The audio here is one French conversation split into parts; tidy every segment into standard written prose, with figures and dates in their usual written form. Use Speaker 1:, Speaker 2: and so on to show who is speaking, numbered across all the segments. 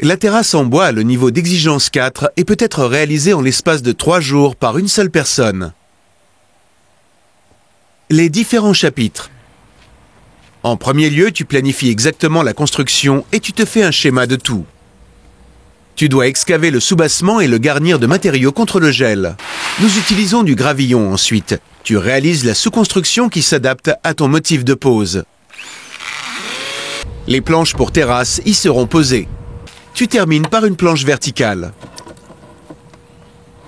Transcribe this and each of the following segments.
Speaker 1: La terrasse en bois a le niveau d'exigence 4 et peut être réalisée en l'espace de 3 jours par une seule personne. Les différents chapitres. En premier lieu, tu planifies exactement la construction et tu te fais un schéma de tout. Tu dois excaver le soubassement et le garnir de matériaux contre le gel. Nous utilisons du gravillon ensuite. Tu réalises la sous-construction qui s'adapte à ton motif de pose. Les planches pour terrasse y seront posées. Tu termines par une planche verticale.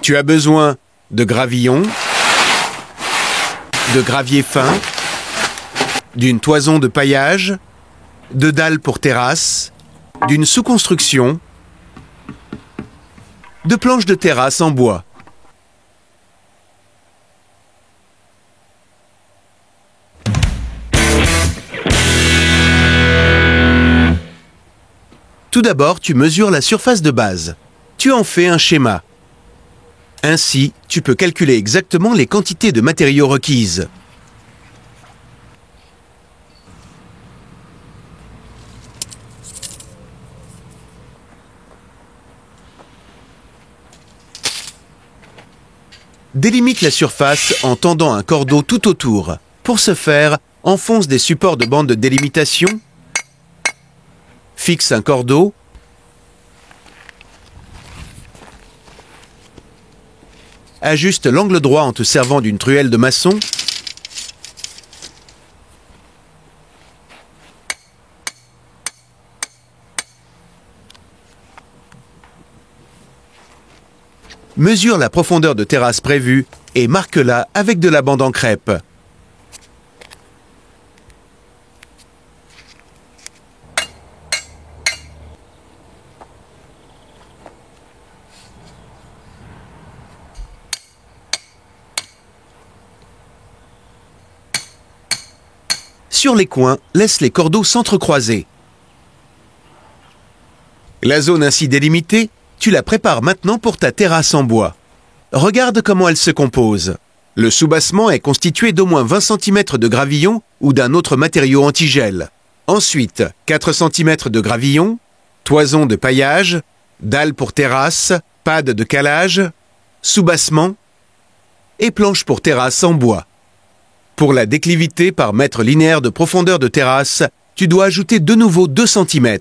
Speaker 1: Tu as besoin de gravillon, de gravier fin, d'une toison de paillage, de dalles pour terrasse, d'une sous-construction, de planches de terrasse en bois. Tout d'abord, tu mesures la surface de base. Tu en fais un schéma. Ainsi, tu peux calculer exactement les quantités de matériaux requises. Délimite la surface en tendant un cordeau tout autour. Pour ce faire, enfonce des supports de bande de délimitation. Fixe un cordeau. Ajuste l'angle droit en te servant d'une truelle de maçon. Mesure la profondeur de terrasse prévue et marque-la avec de la bande en crêpe. Sur les coins, laisse les cordeaux s'entrecroiser. La zone ainsi délimitée, tu la prépares maintenant pour ta terrasse en bois. Regarde comment elle se compose. Le soubassement est constitué d'au moins 20 cm de gravillon ou d'un autre matériau antigel. Ensuite, 4 cm de gravillon, toison de paillage, dalles pour terrasse, pad de calage, soubassement et planches pour terrasse en bois. Pour la déclivité par mètre linéaire de profondeur de terrasse, tu dois ajouter de nouveau 2 cm.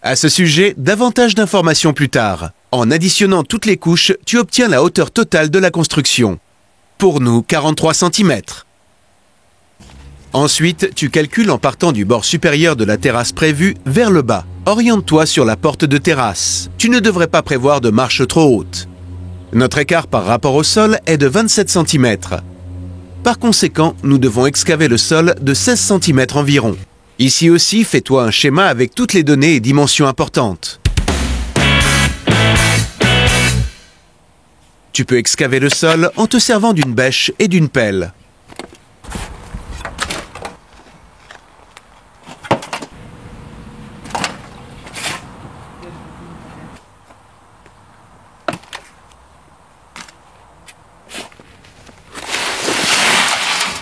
Speaker 1: À ce sujet, davantage d'informations plus tard. En additionnant toutes les couches, tu obtiens la hauteur totale de la construction. Pour nous, 43 cm. Ensuite, tu calcules en partant du bord supérieur de la terrasse prévue vers le bas. Oriente-toi sur la porte de terrasse. Tu ne devrais pas prévoir de marche trop haute. Notre écart par rapport au sol est de 27 cm. Par conséquent, nous devons excaver le sol de 16 cm environ. Ici aussi, fais-toi un schéma avec toutes les données et dimensions importantes. Tu peux excaver le sol en te servant d'une bêche et d'une pelle.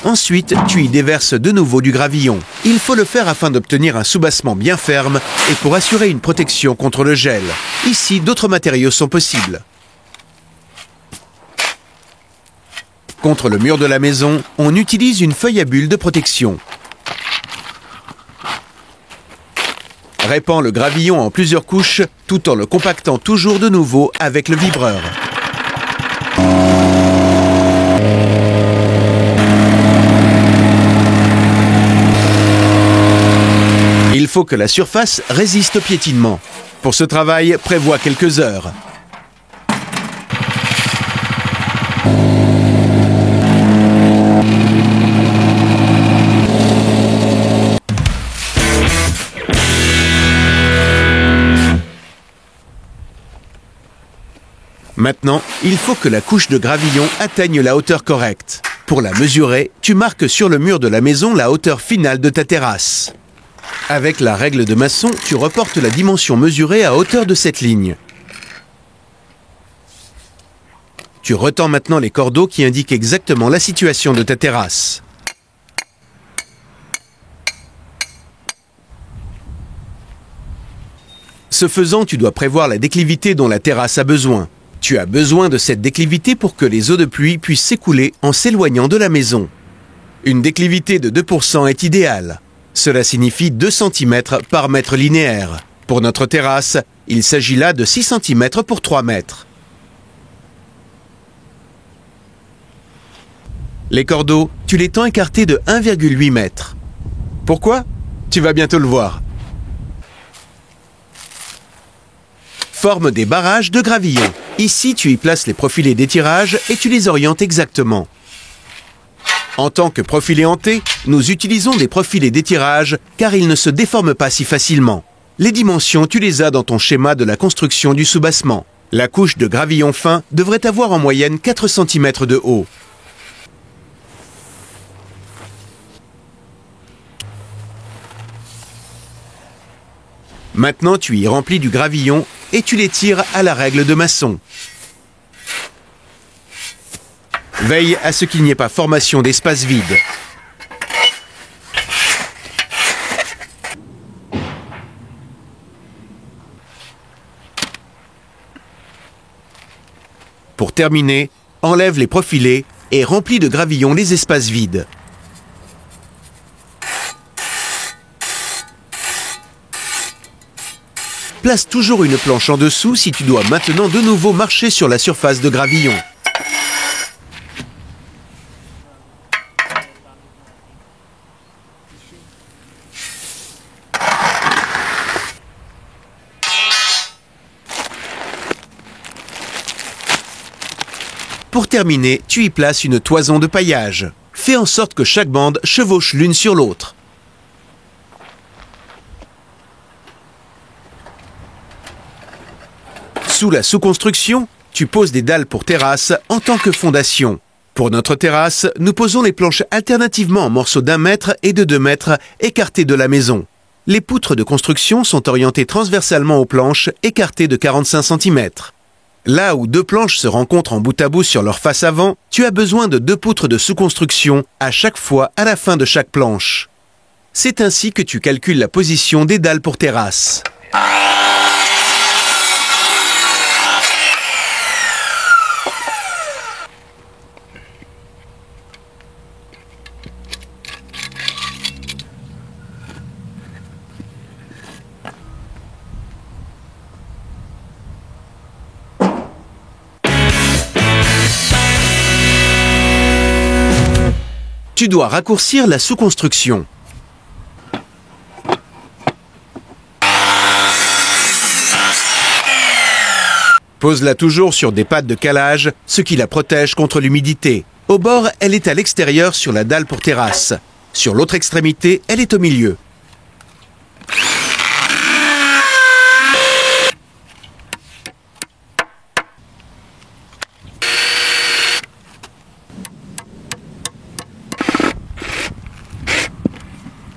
Speaker 1: Ensuite, tu y déverses de nouveau du gravillon. Il faut le faire afin d'obtenir un soubassement bien ferme et pour assurer une protection contre le gel. Ici, d'autres matériaux sont possibles. Contre le mur de la maison, on utilise une feuille à bulles de protection. Répands le gravillon en plusieurs couches tout en le compactant toujours de nouveau avec le vibreur. Il faut que la surface résiste au piétinement. Pour ce travail, prévois quelques heures. Maintenant, il faut que la couche de gravillon atteigne la hauteur correcte. Pour la mesurer, tu marques sur le mur de la maison la hauteur finale de ta terrasse. Avec la règle de maçon, tu reportes la dimension mesurée à hauteur de cette ligne. Tu retends maintenant les cordeaux qui indiquent exactement la situation de ta terrasse. Ce faisant, tu dois prévoir la déclivité dont la terrasse a besoin. Tu as besoin de cette déclivité pour que les eaux de pluie puissent s'écouler en s'éloignant de la maison. Une déclivité de 2% est idéale. Cela signifie 2 cm par mètre linéaire. Pour notre terrasse, il s'agit là de 6 cm pour 3 mètres. Les cordeaux, tu les tends écartés de 1,8 m. Pourquoi? Tu vas bientôt le voir. Forme des barrages de gravillon. Ici, tu y places les profilés d'étirage et tu les orientes exactement. En tant que profilé hanté, nous utilisons des profilés d'étirage car ils ne se déforment pas si facilement. Les dimensions, tu les as dans ton schéma de la construction du soubassement. La couche de gravillon fin devrait avoir en moyenne 4 cm de haut. Maintenant, tu y remplis du gravillon et tu les tires à la règle de maçon. Veille à ce qu'il n'y ait pas formation d'espace vide. Pour terminer, enlève les profilés et remplis de gravillon les espaces vides. Place toujours une planche en dessous si tu dois maintenant de nouveau marcher sur la surface de gravillon. Pour terminer, tu y places une toison de paillage. Fais en sorte que chaque bande chevauche l'une sur l'autre. Sous la sous-construction, tu poses des dalles pour terrasse en tant que fondation. Pour notre terrasse, nous posons les planches alternativement en morceaux d'1 mètre et de 2 mètres écartés de la maison. Les poutres de construction sont orientées transversalement aux planches écartées de 45 cm. Là où 2 planches se rencontrent en bout à bout sur leur face avant, tu as besoin de 2 poutres de sous-construction à chaque fois à la fin de chaque planche. C'est ainsi que tu calcules la position des dalles pour terrasse. Tu dois raccourcir la sous-construction. Pose-la toujours sur des pattes de calage, ce qui la protège contre l'humidité. Au bord, elle est à l'extérieur sur la dalle pour terrasse. Sur l'autre extrémité, elle est au milieu.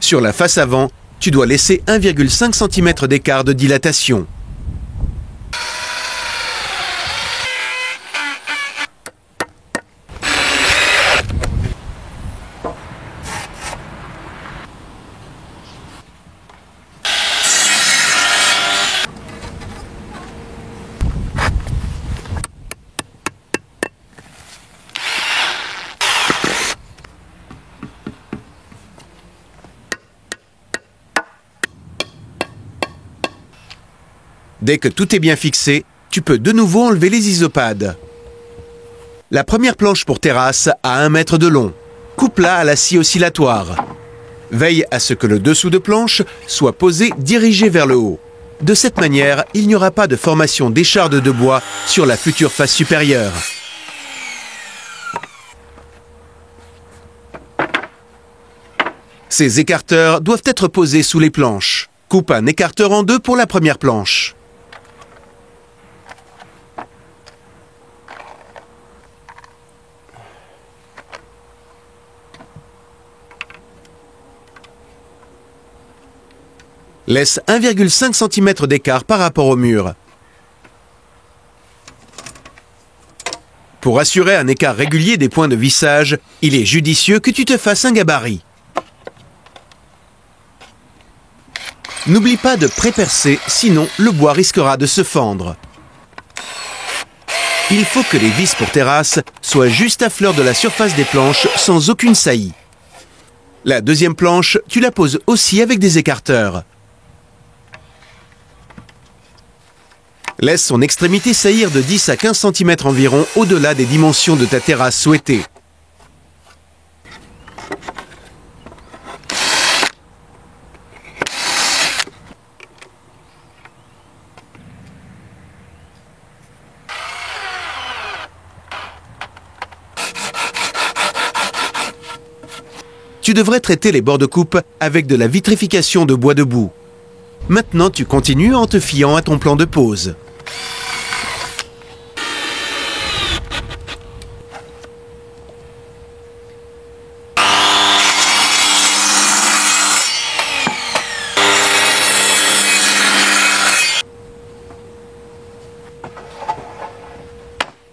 Speaker 1: Sur la face avant, tu dois laisser 1,5 cm d'écart de dilatation. Dès que tout est bien fixé, tu peux de nouveau enlever les isopades. La première planche pour terrasse a 1 mètre de long. Coupe-la à la scie oscillatoire. Veille à ce que le dessous de planche soit posé dirigé vers le haut. De cette manière, il n'y aura pas de formation d'écharde de bois sur la future face supérieure. Ces écarteurs doivent être posés sous les planches. Coupe un écarteur en 2 pour la première planche. Laisse 1,5 cm d'écart par rapport au mur. Pour assurer un écart régulier des points de vissage, il est judicieux que tu te fasses un gabarit. N'oublie pas de pré-percer, sinon le bois risquera de se fendre. Il faut que les vis pour terrasse soient juste à fleur de la surface des planches sans aucune saillie. La deuxième planche, tu la poses aussi avec des écarteurs. Laisse son extrémité saillir de 10 à 15 cm environ au-delà des dimensions de ta terrasse souhaitée. Tu devrais traiter les bords de coupe avec de la vitrification de bois debout. Maintenant, tu continues en te fiant à ton plan de pose.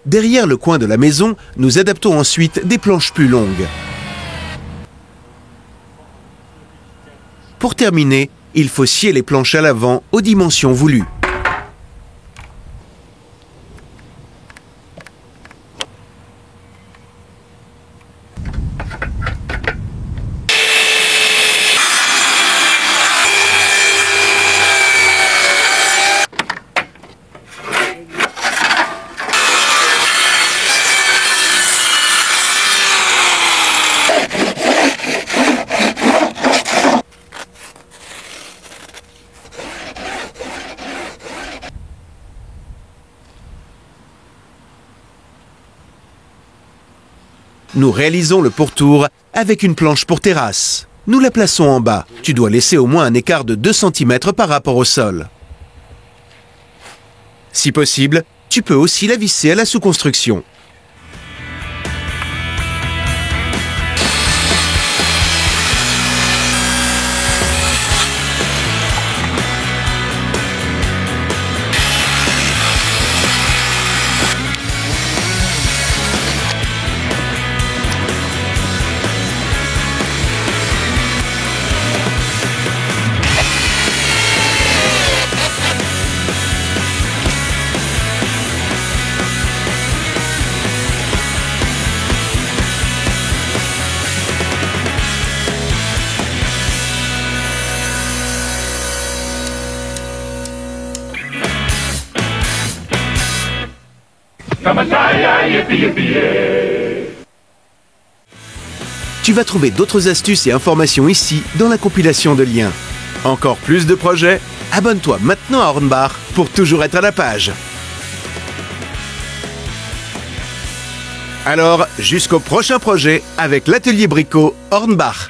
Speaker 1: Derrière le coin de la maison, nous adaptons ensuite des planches plus longues. Pour terminer, il faut scier les planches à l'avant aux dimensions voulues. Nous réalisons le pourtour avec une planche pour terrasse. Nous la plaçons en bas. Tu dois laisser au moins un écart de 2 cm par rapport au sol. Si possible, tu peux aussi la visser à la sous-construction. Tu vas trouver d'autres astuces et informations ici dans la compilation de liens. Encore plus de projets? Abonne-toi maintenant à Hornbach pour toujours être à la page. Alors, jusqu'au prochain projet avec l'atelier Brico Hornbach.